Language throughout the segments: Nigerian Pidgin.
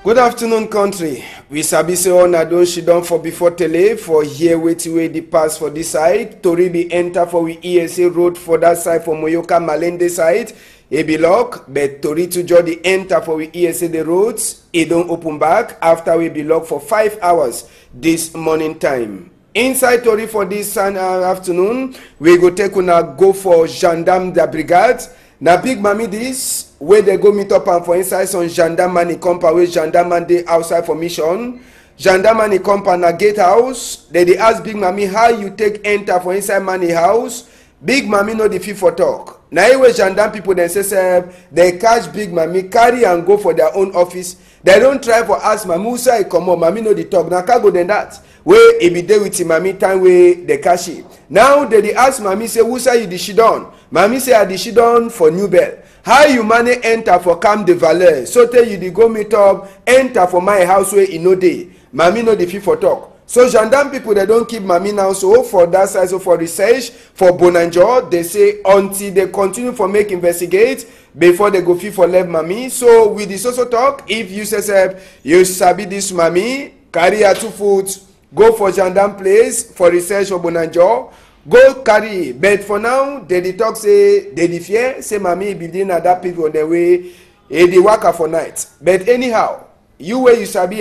Good afternoon, country. We sabi say all na don she don for before tele for here wetin wey dey pass for this side. Tori be enter for we ESA road for that side for Moyoka Malende side. E be lock, but Tori to just dey enter for we ESA the roads. E don open back after we be locked for 5 hours this morning time. Inside Tori for this afternoon, we go take una go for Gendarme da Brigade. Na big mami this where they go meet up and for inside some gendarmerie compound wey gendarme dey outside for mission. Gendarmerie compound na gatehouse. They ask big mami how you take enter for inside money house. Big mami no dey fit for talk. Na wey gendarme people dem say they catch big mami carry and go for their own office. They don't try for ask mami who say come on, mami no dey talk. Na cargo than that. Wey e be dey with mami time wey they catch it. Now they ask mami say who say you dey she done? Mami say I dey she done for New Bell. How you manage enter for Camp de Valais? So tell you dey go meet up, enter for my house where e no dey. Mami no dey fit for talk. So gendarme people they don't keep mami now. So for that side, so for research for Bonanjo, they say until they continue for make investigate before they go fit for left mami. So with this also talk, if you say you sabi this mami, carry her 2 foot, go for gendarme place for research for Bonanjo. Go carry, but for now they talk say they fear say mami be doing that people on the way they work for night. But anyhow, you where you sabi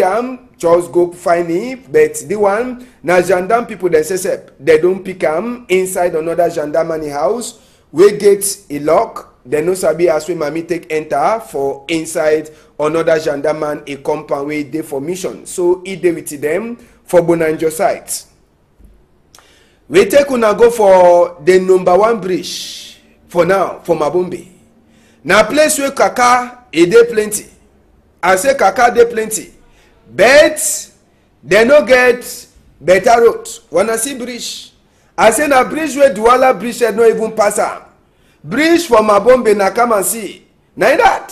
just go find it. But the one na gendarme people they say they don't pick inside another gendarmerie house. We get a lock. They no sabi as we mami take enter for inside another gendarme a compound where they for mission. So it dey with them for Bonanjo site. We take una go for the number 1 bridge for now for Mabombe. Na place where kaka e dey plenty. I say kaka dey plenty, but they no get better road. Wanna see bridge? I say na bridge where Douala bridge no even pass am. Bridge for Mabombe na come and see. Na that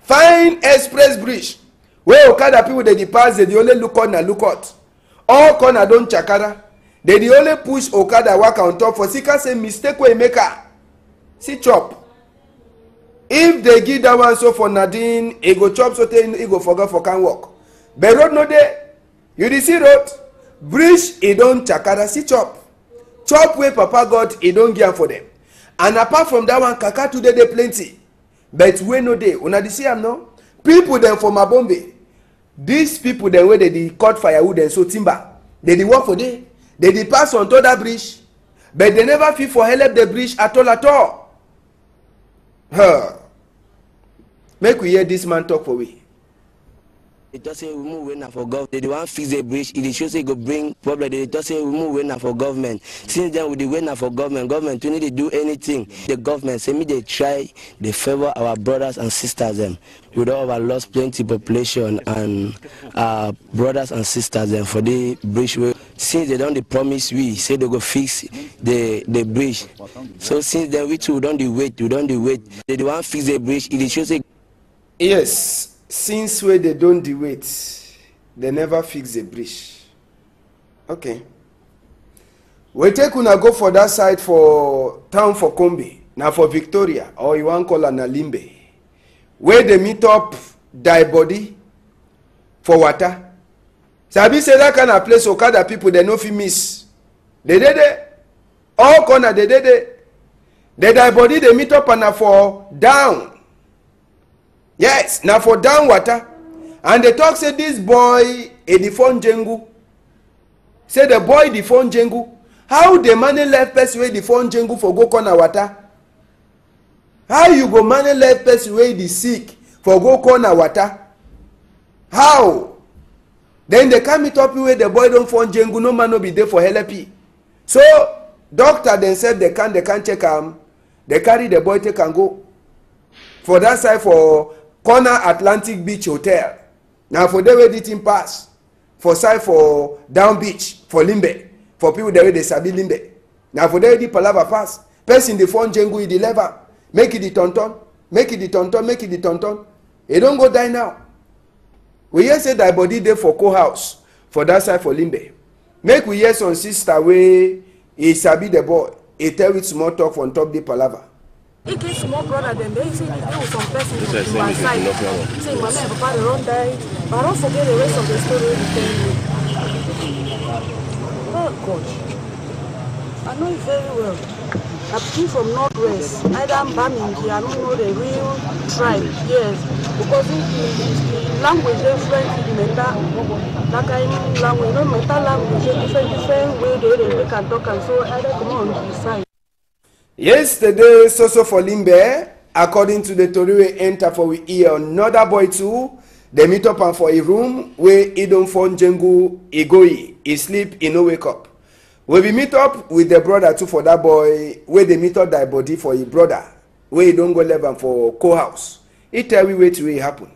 fine express bridge where Okada people dey pass, they only look on na look out. All corner don chakara. They only push Okada work on top for Sika say mistake wey make her. See chop. If they give that one so for Nadine, he go chop so he go forget for can work. But road no dey. You dey see road? Bridge he don chakara see chop. Chop wey Papa God he don give am for them. And apart from that one, kaka today dey plenty. But wey no dey. Una dey see am no? People dem for Mabombe. These people dem wey dey cut firewood and so timber. They dey work for day. They dey pass on to that bridge, but they never fit for help the bridge at all. Make we hear this man talk for we. They just say we move away now for government. They want fix the bridge. It shows say go bring problem. They just say we move away now for government. Since then we dey wait now for government. Government we need to do anything. The government say me they try they favor our brothers and sisters them. With all our lost plenty population and brothers and sisters them for the bridge. Since they don't they promise we say they go fix the bridge. So since then we too don't wait. They want fix the bridge. It shows say yes. Since where they don't do it, they never fix the bridge. Okay. We take una go for that side for town for Kombi. Now for Victoria, or you want call an Alimbe. Where they meet up die body for water. Sabi say that kind of place Okada people they no fit miss. They did it. All corner they did it. The die body they meet up and for down. Yes, now for down water. And they talk say this boy a the phone jengu. Say the boy the phone jengu. How the money left person way the phone jengu for go corner water? How you go money left person way the sick for go corner water? How? Then they come meet up where the boy don't phone jengu, no man no be there for help. So doctor themselves they can't check him. They carry the boy take and go. For that side for corner Atlantic Beach Hotel. Now for the way the team pass. For side for down beach for Limbe. For people the way they sabi Limbe. Now for the way the palava pass. Person the phone jengu the lever. Make it the tonton. Make it the tonton. Make it the tonton. He don't go die now. We hear say that body there for co-house. For that side for Limbe. Make we hear some sister way he sabi the boy. He tell with small talk on top the palava. He get small brother them. They say they was some person from my side. Say my man, papa they run die. But I don't forget the rest of the story he tell me. Oh God, I know it very well. I came from Northwest, either Bamingi, I don't know the real tribe, yes. Because the language different, the mental, that kind of language, no mental language, different way they can talk, and so either come on the side. Yesterday, Soso for Limbe, according to the Tori we enter for we hear another boy too. They meet up and for a room where he don't find Jengu, he go, he sleep, he no wake up. We be meet up with the brother too for that boy, where they meet up that body for his brother, where he don't go live for co-house. He tell me wait till it happen.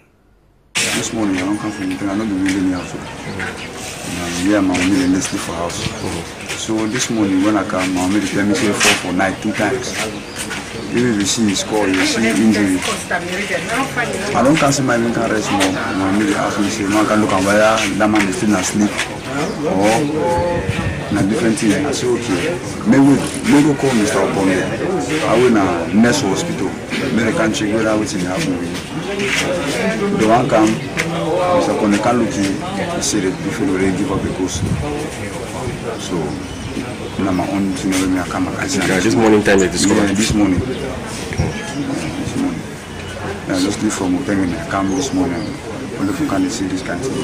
This morning I don't come from anything, I don't do really house. Yeah, my mom made sleep for house. So this morning when I come, my mom made let me say 4 for night 2 times. Even if you see his call, you see injury. I don't cancel my mental rest more. My mom made ask me say, man can look at where that man is still asleep. Or na different thing. I say okay. Maybe call Mr. Obonge. I will na nurse hospital. Maybe can check whether what's in happen. The one come, Mr. Obonge can look he say that before they give up the ghost. So now my own thing when I come back. This morning time they discovered. Yeah, this morning. This morning. I just leave from Open and I come this morning. If you can see this kind of thing.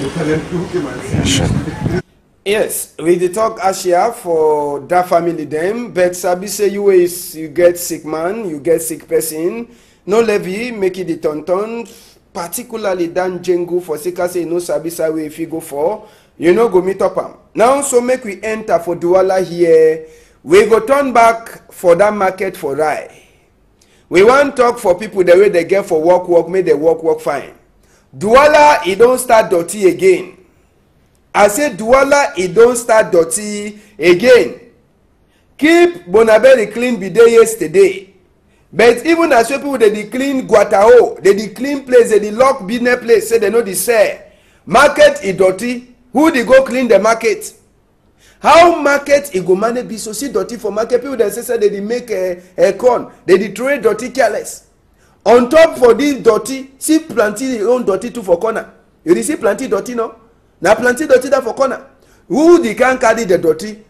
Yes, we dey talk Asia for that family them, but Sabi say you get sick man, you get sick person, no levy, make it the tonton, particularly Dan Jengu for Sika say no Sabi say if you go for, you know go meet up am. Now so make we enter for Douala here, we go turn back for that market for Rai. We want talk for people the way they get for work, make they work fine. Douala, it don't start dirty again. I say Douala, it don't start dirty again. Keep Bonaberi clean be there yesterday. But even as people they clean Guatao, they clean place, they lock business place, say they know the sell. Market is dirty. Who they go clean the market? How market it go manage be so see dirty for market? People that say they make a corn, they throw dirty careless. On top for this dirty, see plenty own dirty too for corner. You see plenty dirty no? Now plenty dirty that for corner. Who they can carry the dirty?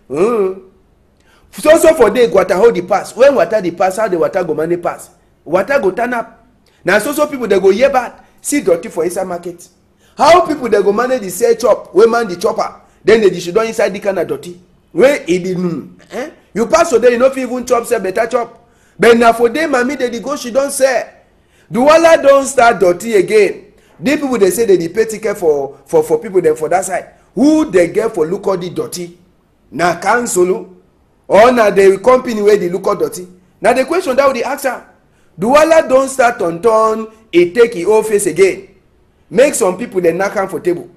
So for they water how the pass. When water the pass, how the water go money pass? Water go turn up. Now so people they go hear bad. See dirty for inside market. How people they go manage the sell chop? We man the chopper. Then they should do inside the kind of dirty. Where it didn't. You pass so there you know if you even chop say better chop. But now for them mommy they go she don't say. Douala don't start dirty again. The people they say they pay ticket for people them for that side. Who they get for look at the dirty? Na council or na the company where they look at dirty. Now the question that would ask her. Douala don't start on turn it take it off face again. Make some people they knock am for table.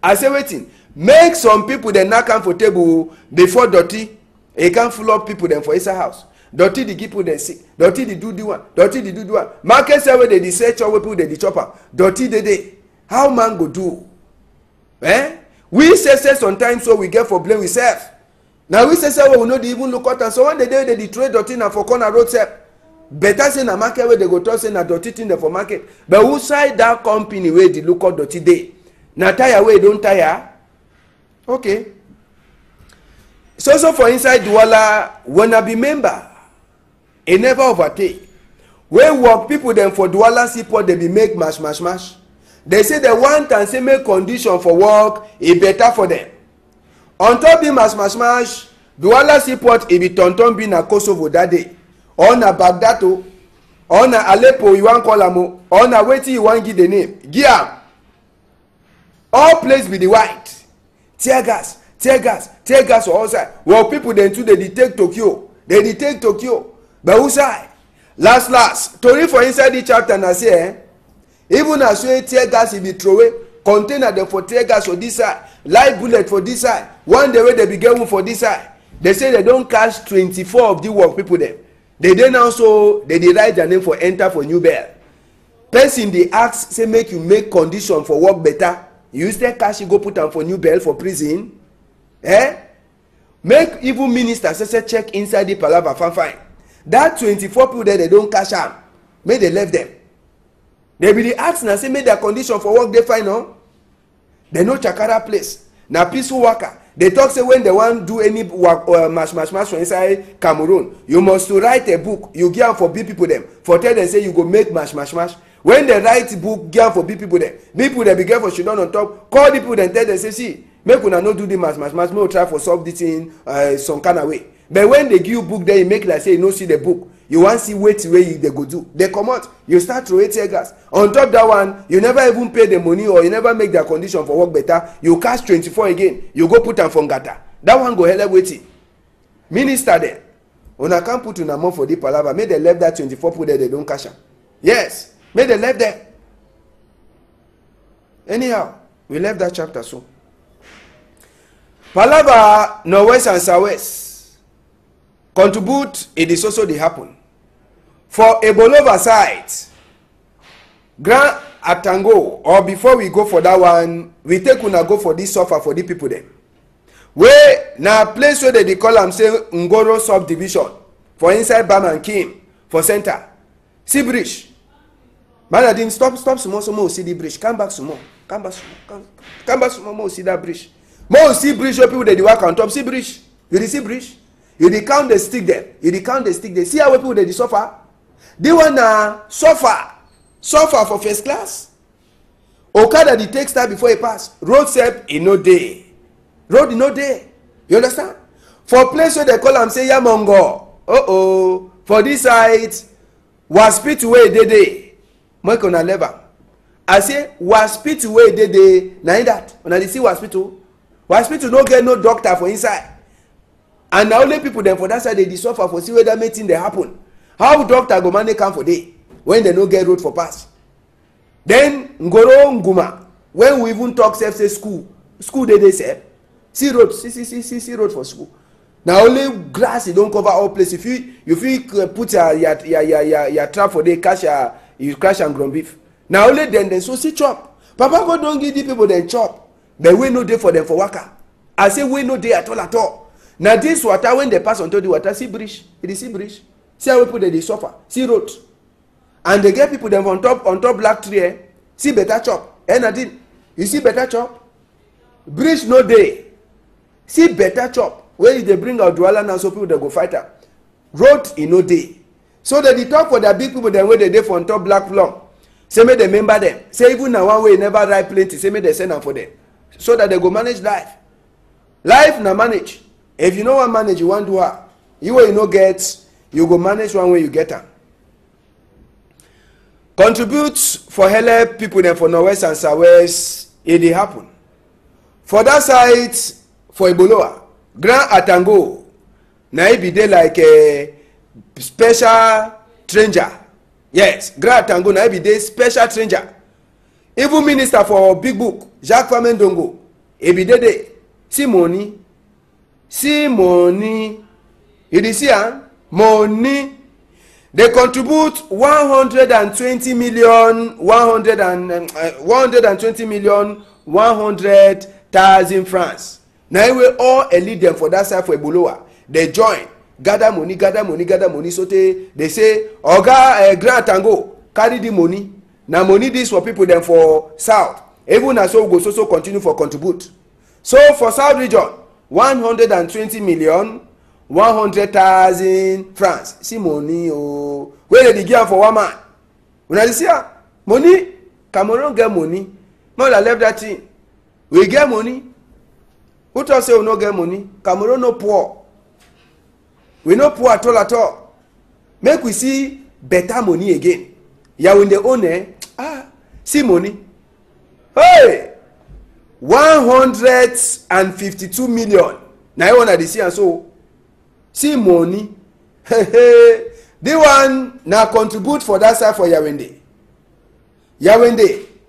I say waiting. Make some people they knock am for table before dirty. It can full up people them for inside house. Dirty the people they sick. Dirty the do the one. Dirty the do the one. Market say where they research or people they chopper. Dirty they. How man go do? We say sometimes so we get for blame we self. Now we say we know they even look at and so when they trade dirty na for corner road self. Better say na market where they go talk say na dirty thing there for market. But who side that company where they look at dirty day? Na tire where don't tire? Okay. So for inside Douala, when I be member, it never overtake. When work people them for Douala seaport they be make mash. They say they want and say make condition for work it better for them. On top be mash. Douala seaport it be tonton be na Kosovo that day. Or na Baghdad or na Aleppo you want call am or na wetin you want give the name. Give am. All place be the white. Tear gas for outside. Well people then too they take Tokyo. But who side? Last. Tori for inside the chapter na say even as we tear gas it be throw away. Container them for tear gas for this side. Live bullet for this side. One day where they be get one for this side. They say they don't catch 24 of the work people them. They then also they write their name for enter for new bell. Person they ask say make you make condition for work better. You still cash you go put them for new bell for prison. Make even minister say check inside the palava fine. that 24 people there, they don't cash am make they left them. They be dey ask na say make their condition for work dey fine no. They no chakara place na peaceful worker. They talk say when they wan do any work mash for inside Cameroon, you must to write a book. You give am for big people them for tell them say you go make mash. When they write book, give am for big people them be get for sit down on top, call the people them tell them say see make una no do the mash make we try for solve this thing some kind of way. But when they give you book then you make like say you no see the book. You wan see wetin wey they go do. They comot, you start to tear gas. On top that one, you never even pay the money or you never make their condition for work better. You cash 24 again. You go put am for ngata. That one go help wetin. Minister there. Una can't put una mouth for the palava. Make they left that 24 people there, they don't cash am. Yes, make they left there. Anyhow, we left that chapter so. Palava northwest and southwest. Contribute, it is also dey happen. For Ebolova side, Grand Atango, or before we go for that one, we take una go for this suffer for the people there. Where na place where they call am say Ngoro subdivision for inside Bam and Kim for center. See bridge. Manadin, stop small, see the bridge. Come back small. Come back small, see that bridge. More see bridge where people they work on top. See bridge. You see bridge? You dey count the stick there. See how people they suffer? They wanna suffer for first class. Okada dey take start before he pass. Road sef e no dey. Road e no dey. You understand? For place where they call am say Yamongo. For this side, Waspit wey dey. Make una level. I say Waspit wey dey. Na that. Una dey see Waspit. Waspit no get no doctor for inside. And na only people dem for that side dey suffer for see whether meeting dey happen. How doctor go manage come for day when they no get road for pass? Then Ngoro Nguma, when we even talk say school dey sef. See road, see road for school. Na only grass e don cover all place. If you fit put your trap for day, you crash and ground beef. Na only then so see chop. Papa God don give the people dem chop. But we no dey for them for waka. I say we no dey at all. Now this water when they pass onto the water, see bridge. It is see bridge. See how people they suffer. See road. And they get people them on top black tree. See better chop. Nadine, you see better chop? Bridge no day. See better chop. Where they bring out Douala now so people they go fight her. Road in no day. So that they talk for the big people them where they for on top black plum. Say me they remember them. Say even now one way never write plenty. Say me they send them for them. So that they go manage life. Life na manage. If you know what manage you want to have, you will no get, you go manage one way you get them. Contribute for help people then for northwest and southwest, it dey happen. For that side, for Eboloa, Grand Atango, na it be there like a special stranger. Yes, Grand Atango na it be there special stranger. Even minister for Big Book, Jacques Famendongo, it be there. See money. You dey see money. They contribute 120 million 100,000 francs. Now we all elite them for that side for Eboloa. They join, gather money. So they say, Oga Grand Tango, carry the money. Now money this for people them for south. Even as so go so continue for contribute. So for south region, 120 million 100,000 francs. See money where they give for one man. When I see money, Cameroon get money. No, I left that thing. We get money. Who tell say we no get money? Cameroon no poor. We no poor at all. Make we see better money again. Yeah, when they own see money. Hey, 152 million. Now you wanna see and so see money. The one now contribute for that side for Yawende.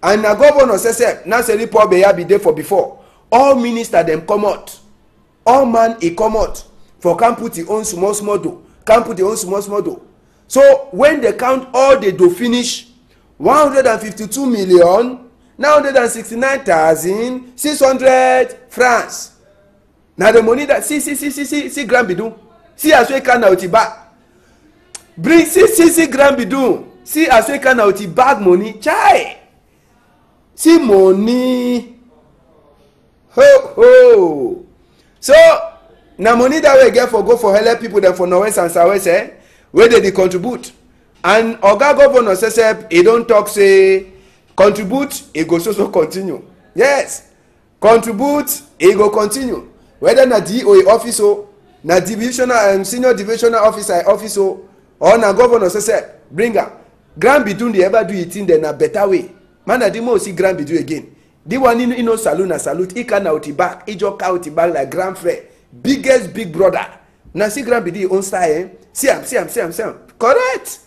And na governor say now say report be there for before. All minister them come out. All man he come out for can put his own small do. So when they count all they do finish 152 million 969,600 francs. Now the money that see Grand Bidou. See as we can now back. bring see grand bidun see as we can out bag money chai see money ho so na money that we get for go for help people dem for northwest and southwest wey dey contribute and oga governor sesep e don talk say contribute e go so continue yes contribute e go continue whether na DOA office o na divisional senior divisional officer office o or na governor sesep bring am grand bidun dey ever do it thing dem na better way man na the more see grand bidun again the one in no salute na salute e can out back e just out back like grand frère biggest big brother na see grand bidun own style see am correct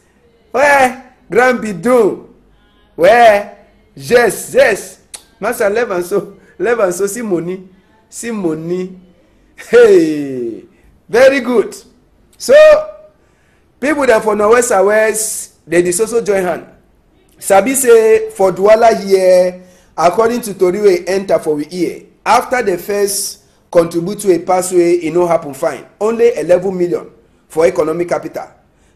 where grand bidun where yes master levan so see money hey very good so people dem for northwest and west dey also join hand sabi say for Douala here according to tori wey enter for we ear after the first contribute to a pathway e no happen fine only 11 million for economic capital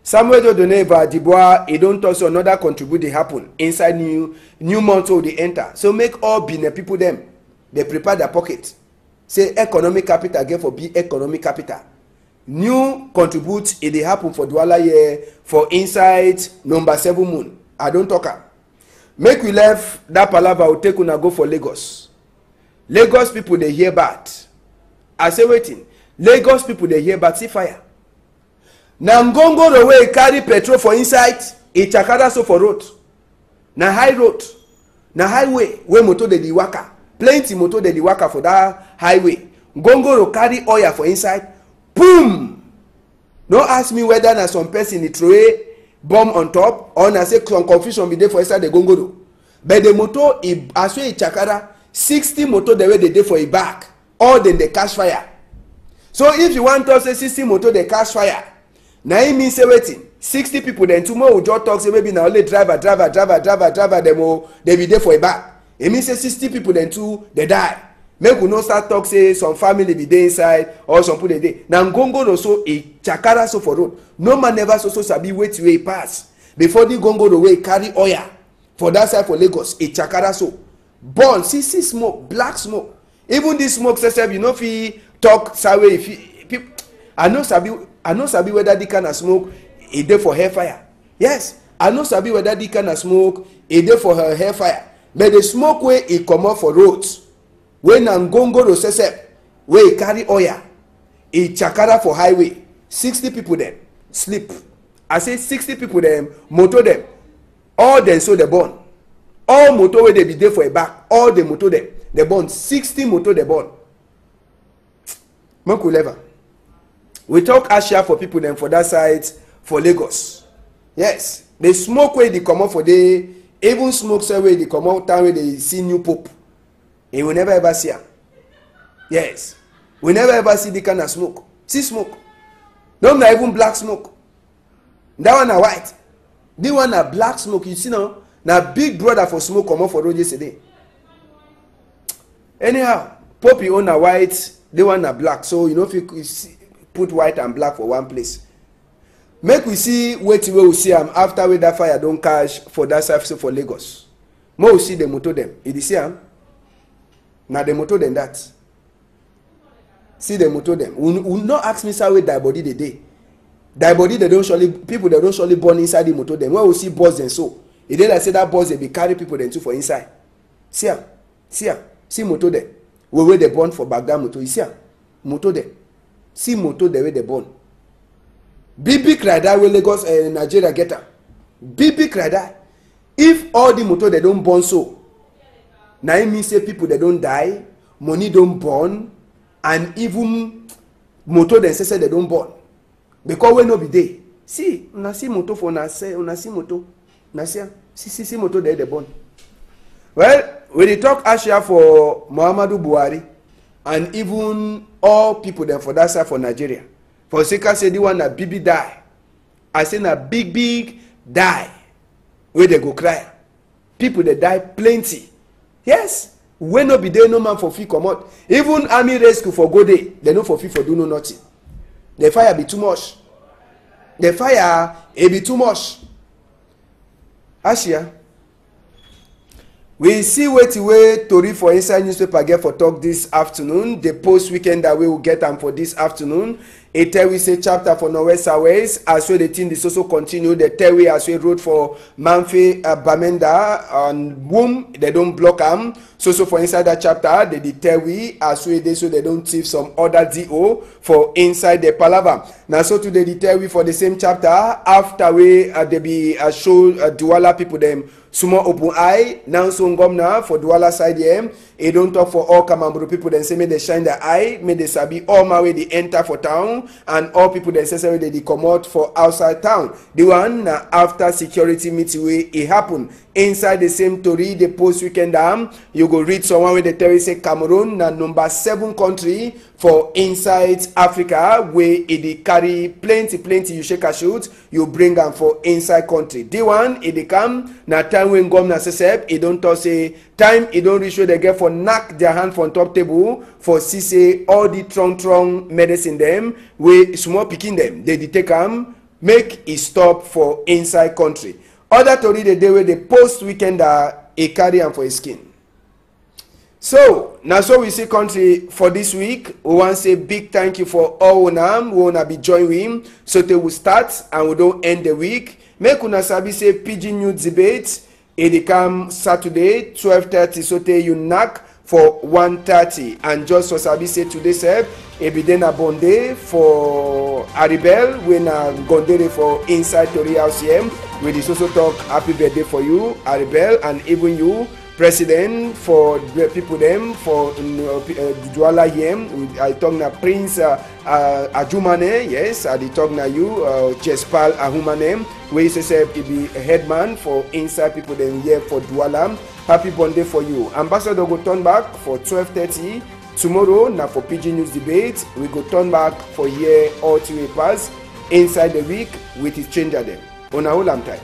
Samuel Dodoneva Dibois e don talk say another contribute dey happen inside new month wey dey enter so make all Benin people dem dey prepare their pocket say economic capital get for be economic capital new contribute e dey happen for Douala here for inside number 7 moon I don talk am make we left that palava we take una go for Lagos people dey hear bad I say wetin Lagos people dey hear bad see fire na ngongoro wey carry petrol for inside e chakara so for road na high road na highway wey motor dey waka plenty motor dey waka for that highway ngongoro carry oil for inside boom no ask me whether na some person dey throw bomb on top or na say some confusion be dey for inside the gongoro but the motor as wey e chakara 60 motor dey wey dey for e back all dem dey catch fire so if you wan talk say 60 motor dey catch fire na im mean say wetin 60 people dem tomorrow we just talk say maybe na only driver dem o dey be dey for e back e mean say 60 people dem too dey die make we no start talk say some family be dey inside or some people dey dey na ngongoro so e chakara so for road no man never so sabi wetin wey e pass before the ngongoro wey carry oil for that side for Lagos e chakara so burn see smoke black smoke even this smoke sef you no fit talk sawe if I no sabi whether the kind of smoke e dey for hair fire yes I no sabi whether the kind of smoke e dey for her hair fire but the smoke wey e comot for road wey na ngongoro sesep wey e carry oil e chakara for highway 60 people dem sleep I say 60 people dem motor dem all dem so dey burn all motor wey dey be dey for a back all the motor dem dey burn 60 motor dey burn make we level we talk Asia for people dem for that side for Lagos yes the smoke wey dey comot for dey even smoke say wey dey comot town wey dey see new pope and we never ever see am yes we never ever see the kind of smoke see smoke no na even black smoke that one na white this one na black smoke you see now na big brother for smoke comot for road yesterday anyhow pope own na white the one na black so you know if you put white and black for one place make we see wetin wey we see am after wey that fire don catch for that side so for Lagos make we see the motor dem you dey see am na the motor dem that see the motor dem we no ask me say wey die body dey die body dey don surely people dey don surely born inside the motor dem when we see bus dem so e dey like say that bus dey be carry people dem too for inside see am see motor dem wey dey born for background motor you see am motor dem see motor dem wey dey born big rider wey Lagos Nigeria get am big rider if all the motor dem don born so na im mean say people dem don die money don burn and even motor dem say dem don burn because wey no be dey see una see motor for una see motor una see motor dem dey burn well we dey talk Asia for Muhammadu Buhari and even all people dem for that side for Nigeria for sake say the one na bibi die I say na big die wey dey go cry people dey die plenty yes wey no be dey no man for fit comot even army rescue for go dey dem no for fit for do no nothing the fire be too much the fire it be too much. Ashia, we see wetin wey tori for inside newspaper get for talk this afternoon. The post weekend that we will get am for this afternoon. E tell we say chapter for Northwest Southwest as well the thing dey also continue. The tell we as we road for Manfe Bamenda and boom they don block am. So for inside that chapter they dey tell we as we dey so they don thief some other DO for inside the palava. Now so today they tell we for the same chapter after we they be show Douala people them small open eye. Now so governor for Douala side here he don't talk for all Kamamburu people then say may they shine their eye, may they sabi all my way they enter for town and all people they say they come out for outside town. The one after security meeting way it happen inside the same tori the post weekend you go read someone where they tell you say Cameroon na number 7 country for inside Africa where it carry plenty you shake a shoot you bring them for inside country. The one it come na time when governor say it don't talk say time it don't reach where they get for knock their hand from top table for see say all the strong medicine them we small picking them they take them make it stop for inside country. Other tori the day where the post weekend a carry am for a skin. So now so we see country for this week. We want to say big thank you for all una we wanna be join him so they will start and we don't end the week. Make una sabi say PG News debate it come Saturday 12:30 so they you knock for 1:30 and just for sabi say today sef it be then a bonde for Aribel when a gondere for inside Tori House here. We just also talk happy birthday for you Aribel and even you president for the people them for Douala here. I talk na Prince Ajumane, yes, I talk na you Chespal Ahumane where you say it be a headman for inside people them here for Douala. Happy birthday for you. Ambassador go turn back for 12:30 tomorrow. Now for PG News debate, we go turn back for year all 2 pass inside the week with his changer them. On a whole, I'm tight.